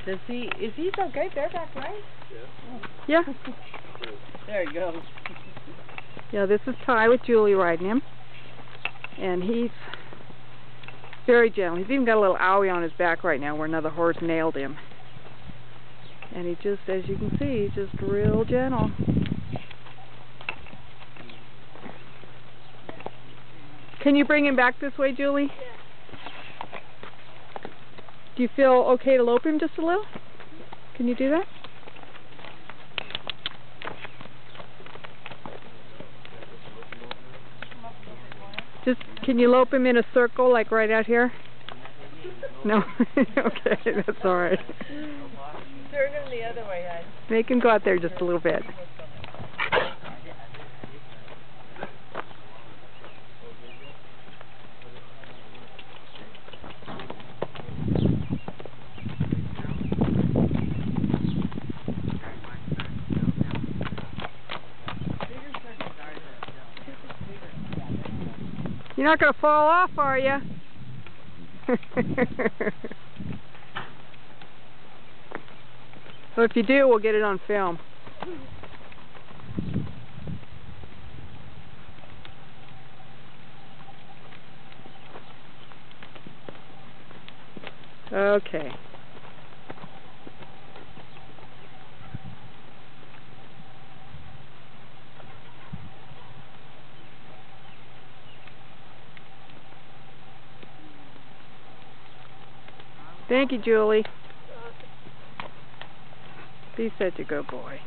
Is he okay bareback, right? Yeah. There you go. Yeah, this is Ty with Julie riding him. And he's very gentle. He's even got a little owie on his back right now where another horse nailed him. And he just, as you can see, he's just real gentle. Can you bring him back this way, Julie? Yeah. Do you feel okay to lope him just a little? Can you do that? Just, can you lope him in a circle, like right out here? No? Okay, that's alright. Turn him the other way, hon. Make him go out there just a little bit. You're not going to fall off, are you? Well, if you do, we'll get it on film. Okay. Thank you, Julie. Be such a good boy.